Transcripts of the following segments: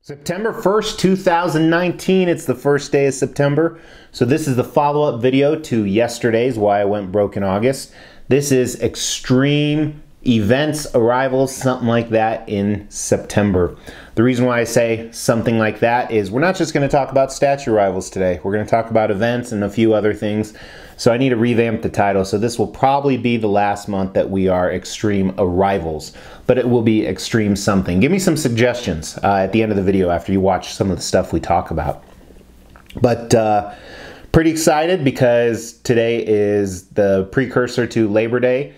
September 1st, 2019, it's the first day of September. So this is the follow-up video to yesterday's Why I Went Broke in August. This is extreme events, arrivals, something like that in September. The reason why I say something like that is we're not just going to talk about statue arrivals today. We're going to talk about events and a few other things. So I need to revamp the title. So this will probably be the last month that we are extreme arrivals, but it will be extreme something. Give me some suggestions at the end of the video after you watch some of the stuff we talk about. But pretty excited because today is the precursor to Labor Day.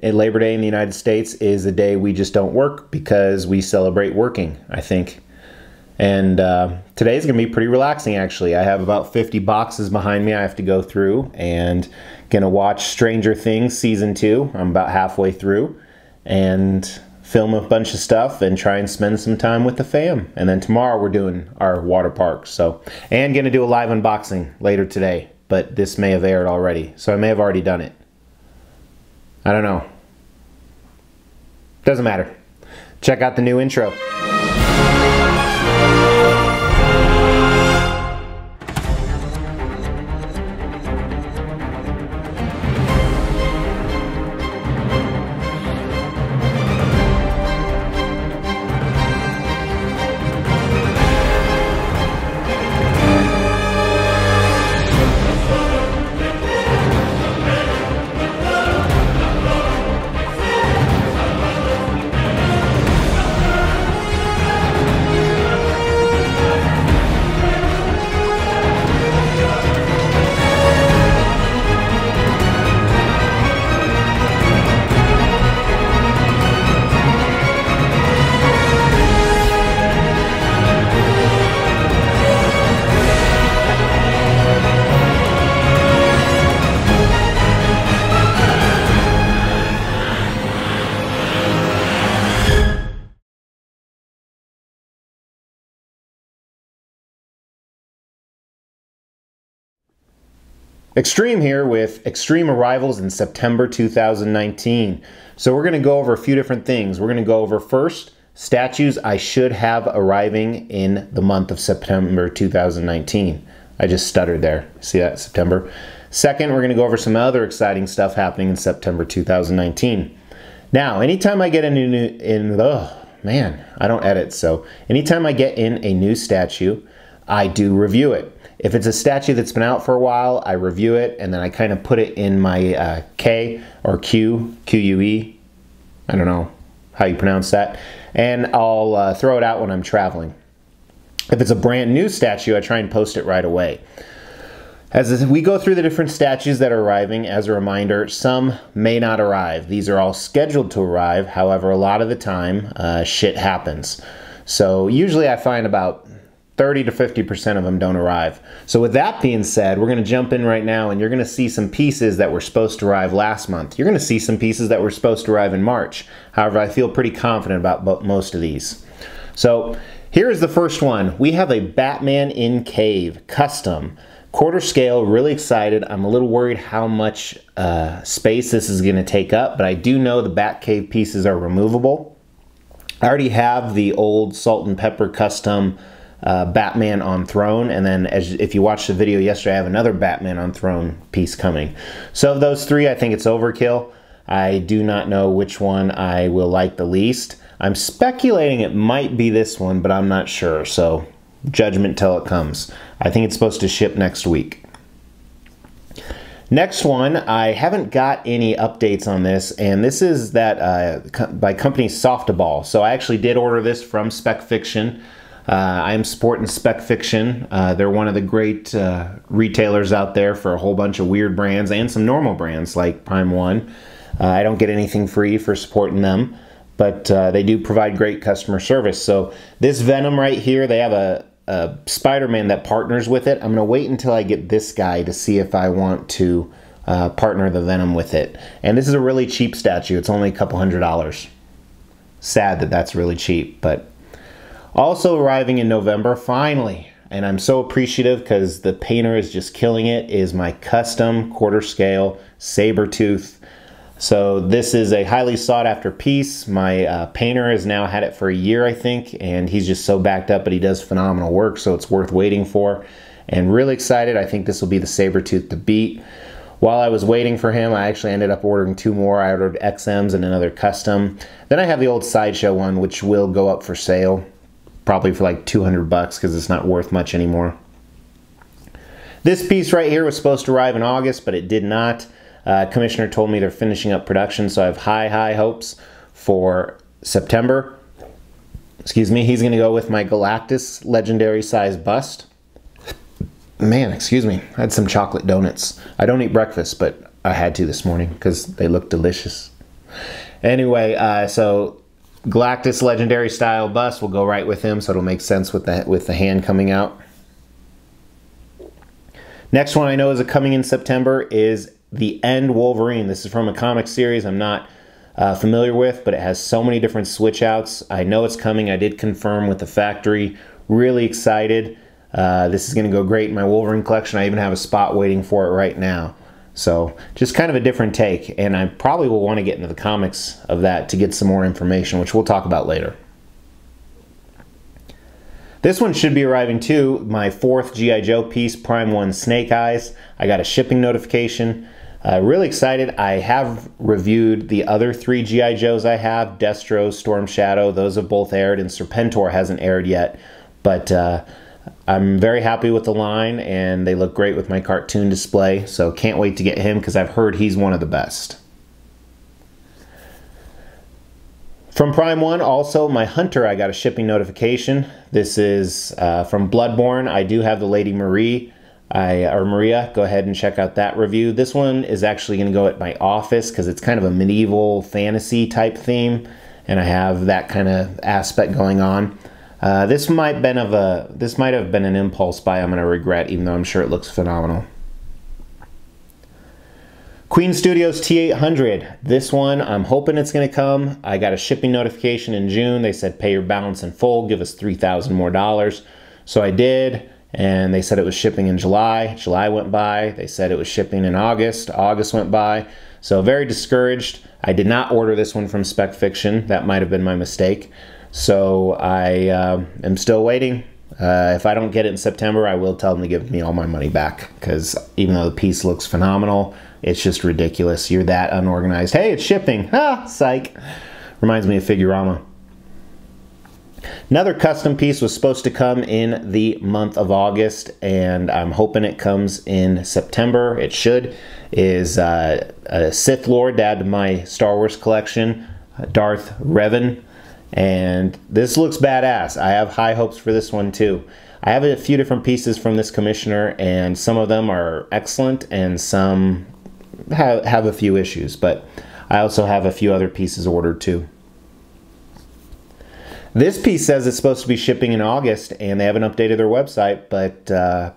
And Labor Day in the United States is a day we just don't work because we celebrate working, I think. And today's going to be pretty relaxing, actually. I have about 50 boxes behind me I have to go through, and going to watch Stranger Things Season 2. I'm about halfway through, and film a bunch of stuff and try and spend some time with the fam. And then tomorrow we're doing our water park. So, and going to do a live unboxing later today, but this may have aired already, so I may have already done it. I don't know. Doesn't matter. Check out the new intro. Extreme here with extreme arrivals in September 2019. So we're going to go over a few different things. We're going to go over first, statues I should have arriving in the month of September 2019. I just stuttered there. See that? September. Second, we're going to go over some other exciting stuff happening in September 2019. Now, anytime I get a I don't edit, so anytime I get in a new statue, I do review it. If it's a statue that's been out for a while, I review it, and then I kind of put it in my K or QUE, I don't know how you pronounce that, and I'll throw it out when I'm traveling. If it's a brand new statue, I try and post it right away. As we go through the different statues that are arriving, as a reminder, some may not arrive. These are all scheduled to arrive, however, a lot of the time, shit happens. So usually I find about 30 to 50% of them don't arrive. So with that being said, we're going to jump in right now, and you're going to see some pieces that were supposed to arrive last month. You're going to see some pieces that were supposed to arrive in March. However, I feel pretty confident about most of these. So here's the first one. We have a Batman in Cave, custom, quarter scale, really excited. I'm a little worried how much space this is going to take up, but I do know the Batcave pieces are removable. I already have the old Salt and Pepper custom Batman on Throne, and then if you watched the video yesterday, I have another Batman on Throne piece coming. So of those three, I think it's overkill. I do not know which one I will like the least. I'm speculating it might be this one, but I'm not sure, so judgment till it comes. I think it's supposed to ship next week. Next one, I haven't got any updates on this, and this is that by company Softaball. So I actually did order this from Spec Fiction. I am supporting Spec Fiction. They're one of the great retailers out there for a whole bunch of weird brands and some normal brands like Prime One. I don't get anything free for supporting them, but they do provide great customer service. So this Venom right here, they have a Spider-Man that partners with it. I'm going to wait until I get this guy to see if I want to partner the Venom with it. And this is a really cheap statue. It's only a couple $100. Sad that that's really cheap, but also arriving in November, finally, and I'm so appreciative because the painter is just killing it, is my custom quarter scale Sabretooth So this is a highly sought after piece. My painter has now had it for a year, I think, and he's just so backed up, but he does phenomenal work, so it's worth waiting for. And really excited. I think this will be the Sabertooth to beat. While I was waiting for him, I actually ended up ordering 2 more. I ordered XMs and another custom. Then I have the old Sideshow one, which will go up for sale, probably for like 200 bucks because it's not worth much anymore. This piece right here was supposed to arrive in August, but it did not. Commissioner told me they're finishing up production, so I have high hopes for September. Excuse me. He's going to go with my Galactus legendary size bust. Man, excuse me. I had some chocolate donuts. I don't eat breakfast, but I had to this morning because they look delicious. Anyway, so Galactus legendary style bust will go right with him, so it'll make sense with the hand coming out. Next one I know is coming in September is the End Wolverine. This is from a comic series I'm not familiar with, but it has so many different switch outs. I know it's coming. I did confirm with the factory. Really excited. This is going to go great in my Wolverine collection. I even have a spot waiting for it right now. So just kind of a different take, and I probably will want to get into the comics of that to get some more information, which we'll talk about later. This one should be arriving too, my 4th G.I. Joe piece, Prime 1 Snake Eyes. I got a shipping notification. Really excited. I have reviewed the other 3 G.I. Joes I have, Destro, Storm Shadow. Those have both aired, and Serpentor hasn't aired yet. But I'm very happy with the line, and they look great with my cartoon display. So can't wait to get him because I've heard he's one of the best. From Prime 1, also, my Hunter, I got a shipping notification. This is from Bloodborne. I do have the Lady Marie, or Maria. Go ahead and check out that review. This one is actually going to go at my office because it's kind of a medieval fantasy type theme, and I have that kind of aspect going on. This might have been an impulse buy I'm going to regret, even though I'm sure it looks phenomenal. Queen Studios T800. This one, I'm hoping it's going to come. I got a shipping notification in June. They said pay your balance in full, give us $3,000 more. So I did, and they said it was shipping in July. July went by. They said it was shipping in August. August went by. So very discouraged. I did not order this one from Spec Fiction. That might have been my mistake. So I am still waiting. If I don't get it in September, I will tell them to give me all my money back, because even though the piece looks phenomenal, it's just ridiculous. You're that unorganized. Hey, it's shipping. Ah, psych. Reminds me of Figurama. Another custom piece was supposed to come in the month of August, and I'm hoping it comes in September. It should. Is a Sith Lord to add to my Star Wars collection, Darth Revan. And this looks badass. I have high hopes for this one too. I have a few different pieces from this commissioner, and some of them are excellent and some have a few issues, but I also have a few other pieces ordered too. This piece says it's supposed to be shipping in August, and they haven't updated their website, but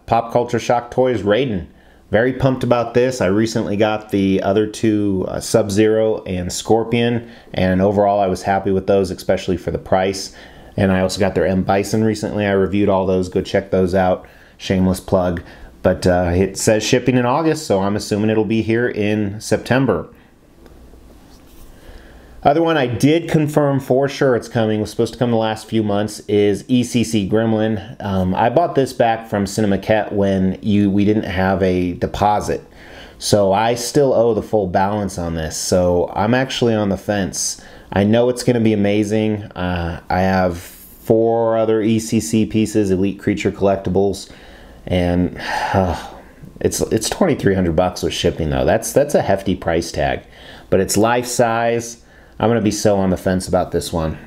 Pop Culture Shock Toys Raiden. Very pumped about this. I recently got the other 2, Sub-Zero and Scorpion, and overall I was happy with those, especially for the price. And I also got their M. Bison recently. I reviewed all those. Go check those out. Shameless plug. But it says shipping in August, so I'm assuming it'll be here in September. Other one I did confirm for sure it's coming, was supposed to come the last few months, is ECC Gremlin. I bought this back from Cinemaquette when we didn't have a deposit. So I still owe the full balance on this. So I'm actually on the fence. I know it's going to be amazing. I have 4 other ECC pieces, Elite Creature Collectibles, and it's $2,300 with shipping though. That's a hefty price tag, but it's life size. I'm going to be so on the fence about this one.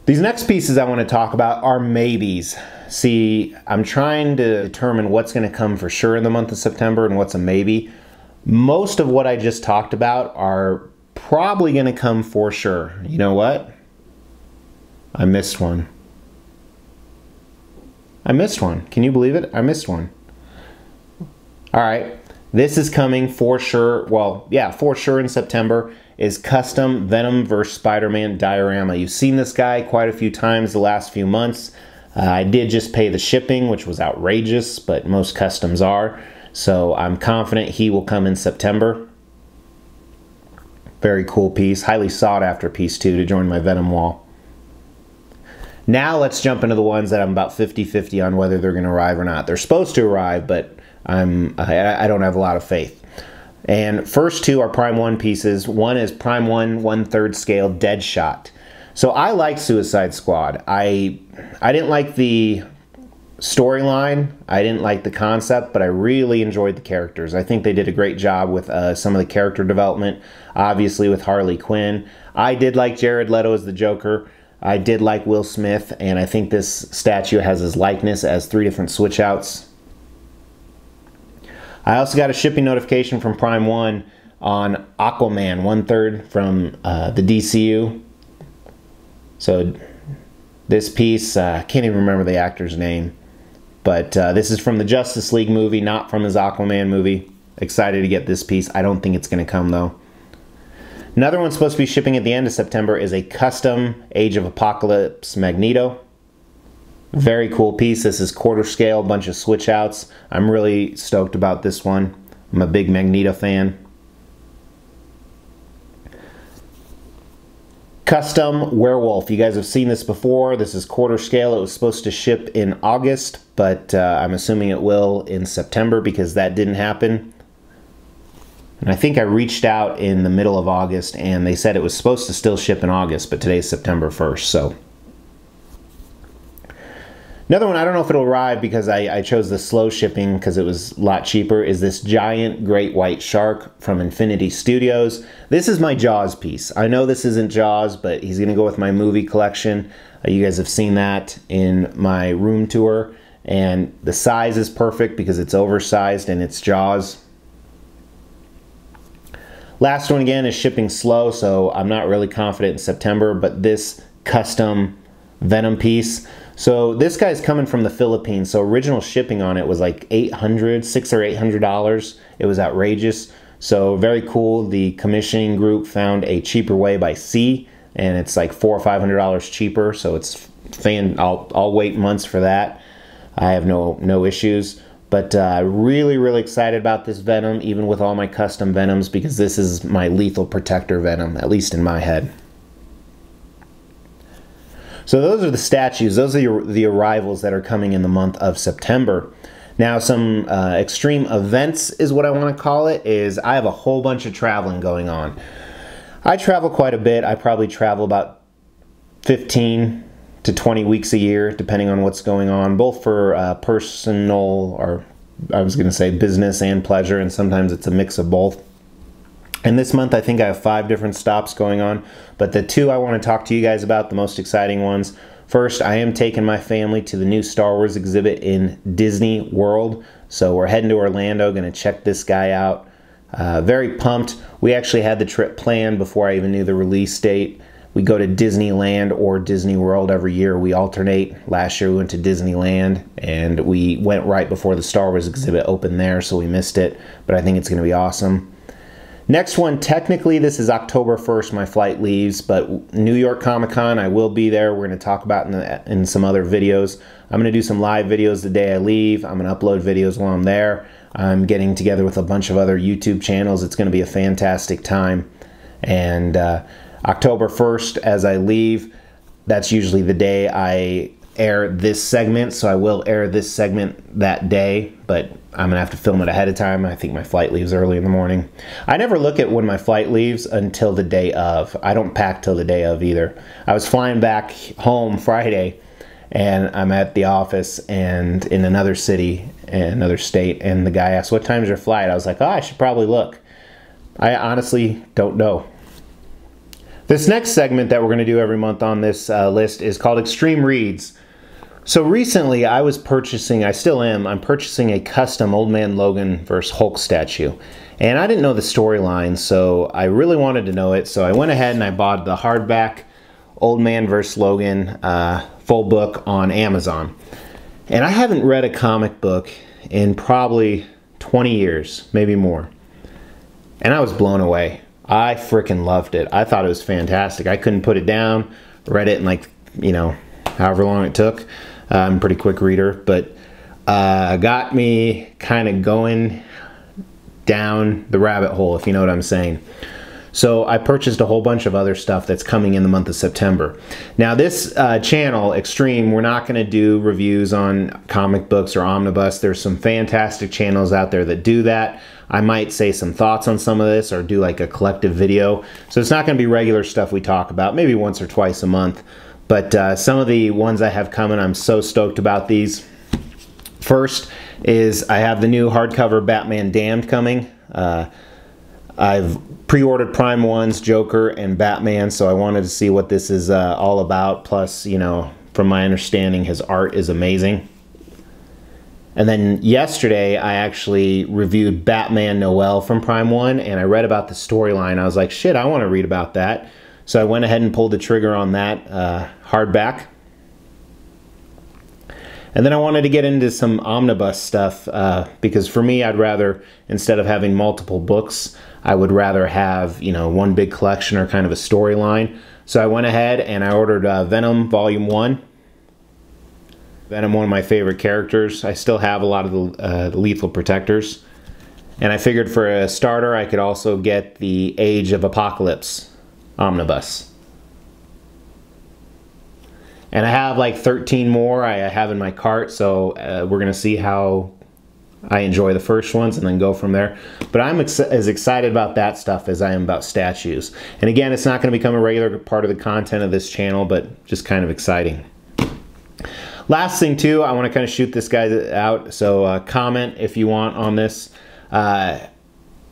These next pieces I want to talk about are maybes. See, I'm trying to determine what's going to come for sure in the month of September and what's a maybe. Most of what I just talked about are probably going to come for sure. You know what? I missed one. I missed one. Can you believe it? I missed one. All right. This is coming for sure. Well, yeah, for sure in September is custom Venom vs. Spider-Man diorama. You've seen this guy quite a few times the last few months. I did just pay the shipping, which was outrageous, but most customs are. So I'm confident he will come in September. Very cool piece. Highly sought after piece too to join my Venom wall. Now let's jump into the ones that I'm about 50-50 on whether they're going to arrive or not. They're supposed to arrive, but I don't have a lot of faith. And first two are Prime 1 pieces. One is Prime 1 1/3 scale Deadshot. So I like Suicide Squad. I didn't like the storyline. I didn't like the concept, but I really enjoyed the characters. I think they did a great job with some of the character development, obviously with Harley Quinn. I did like Jared Leto as the Joker. I did like Will Smith, and I think this statue has his likeness as 3 different switch outs. I also got a shipping notification from Prime 1 on Aquaman 1/3 from the DCU. So this piece, I can't even remember the actor's name, but this is from the Justice League movie, not from his Aquaman movie. Excited to get this piece. I don't think it's going to come though. Another one supposed to be shipping at the end of September is a custom Age of Apocalypse Magneto. Very cool piece. This is quarter scale, bunch of switch outs. I'm really stoked about this one. I'm a big Magneto fan. Custom Werewolf. You guys have seen this before. This is quarter scale. It was supposed to ship in August, but I'm assuming it will in September because that didn't happen. And I think I reached out in the middle of August and they said it was supposed to still ship in August, but today's September 1st, so. Another one, I don't know if it'll arrive because I chose the slow shipping because it was a lot cheaper, is this giant great white shark from Infinity Studios. This is my Jaws piece. I know this isn't Jaws, but he's going to go with my movie collection. You guys have seen that in my room tour. And the size is perfect because it's oversized and it's Jaws. Last one again is shipping slow, so I'm not really confident in September, but this custom Venom piece. So this guy's coming from the Philippines, so original shipping on it was like $600 or $800. It was outrageous. So very cool. The commissioning group found a cheaper way by sea, and it's like $400 or $500 cheaper. So it's I'll wait months for that. I have no issues. But really excited about this Venom, even with all my custom Venoms, because this is my lethal protector Venom, at least in my head. So those are the statues. Those are the arrivals that are coming in the month of September. Now some extreme events is what I want to call it, is I have a whole bunch of traveling going on. I travel quite a bit. I probably travel about 15 to 20 weeks a year, depending on what's going on, both for personal, or I was going to say business and pleasure, and sometimes it's a mix of both. And this month I think I have 5 different stops going on, but the 2 I want to talk to you guys about, the most exciting ones. First, I am taking my family to the new Star Wars exhibit in Disney World. So we're heading to Orlando, going to check this guy out. Very pumped. We actually had the trip planned before I even knew the release date. We go to Disneyland or Disney World every year. We alternate. Last year we went to Disneyland, and we went right before the Star Wars exhibit opened there, so we missed it. But I think it's going to be awesome. Next one, technically this is October 1st, my flight leaves, but New York Comic Con, I will be there. We're going to talk about in some other videos. I'm going to do some live videos the day I leave. I'm going to upload videos while I'm there. I'm getting together with a bunch of other YouTube channels. It's going to be a fantastic time. And October 1st, as I leave, that's usually the day I air this segment, so I will air this segment that day, but I'm gonna have to film it ahead of time. I think my flight leaves early in the morning. I never look at when my flight leaves until the day of. I don't pack till the day of either. I was flying back home Friday, and I'm at the office and in another city, another state, and the guy asked, "What time's your flight?" I was like, "Oh, I should probably look." I honestly don't know. This next segment that we're going to do every month on this list is called Extreme Reads. So recently I was purchasing, I still am, I'm purchasing a custom Old Man Logan vs. Hulk statue. And I didn't know the storyline, so I really wanted to know it. So I went ahead and I bought the hardback Old Man vs. Logan full book on Amazon. And I haven't read a comic book in probably 20 years, maybe more. And I was blown away. I freaking loved it. I thought it was fantastic. I couldn't put it down. Read it in like, you know, however long it took. I'm a pretty quick reader, but got me kind of going down the rabbit hole, if you know what I'm saying. So I purchased a whole bunch of other stuff that's coming in the month of September. Now this channel, Extreme, we're not going to do reviews on comic books or omnibus. There's some fantastic channels out there that do that. I might say some thoughts on some of this or do like a collective video. So it's not going to be regular stuff we talk about, maybe once or twice a month. But some of the ones I have coming, I'm so stoked about these. First is I have the new hardcover Batman Damned coming. I've pre-ordered Prime 1's Joker and Batman, so I wanted to see what this is all about. Plus, you know, from my understanding, his art is amazing. And then yesterday, I actually reviewed Batman Noel from Prime 1, and I read about the storyline. I was like, shit, I want to read about that. So I went ahead and pulled the trigger on that hardback. And then I wanted to get into some omnibus stuff because for me, I'd rather, instead of having multiple books, I would rather have, you know, one big collection or kind of a storyline. So I went ahead and I ordered Venom Volume 1. Venom, one of my favorite characters. I still have a lot of the Lethal Protectors. And I figured for a starter, I could also get the Age of Apocalypse omnibus. And I have like 13 more I have in my cart, so we're going to see how I enjoy the first ones and then go from there. But I'm as excited about that stuff as I am about statues. And again, it's not going to become a regular part of the content of this channel, but just kind of exciting. Last thing too, I want to kind of shoot this guy out, so comment if you want on this. A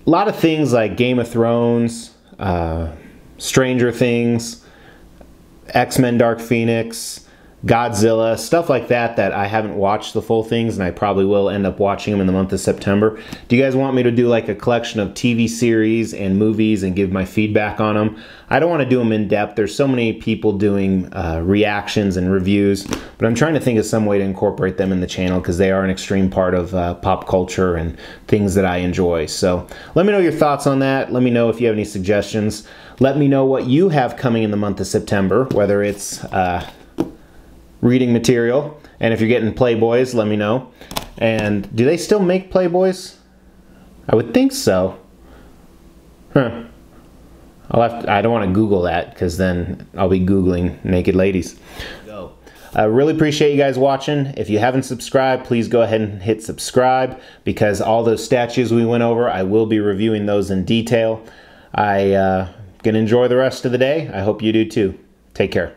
lot of things like Game of Thrones, Stranger Things, X-Men Dark Phoenix, Godzilla, stuff like that that I haven't watched the full things, and I probably will end up watching them in the month of September. Do you guys want me to do like a collection of TV series and movies and give my feedback on them? I don't want to do them in depth. There's so many people doing reactions and reviews, but I'm trying to think of some way to incorporate them in the channel because they are an extreme part of pop culture and things that I enjoy. So let me know your thoughts on that. Let me know if you have any suggestions. Let me know what you have coming in the month of September, whether it's reading material, and if you're getting Playboys, let me know. And do they still make Playboys? I would think so. Huh. I don't want to Google that because then I'll be Googling naked ladies. I really appreciate you guys watching. If you haven't subscribed, please go ahead and hit subscribe because all those statues we went over, I will be reviewing those in detail. I gonna enjoy the rest of the day. I hope you do too. Take care.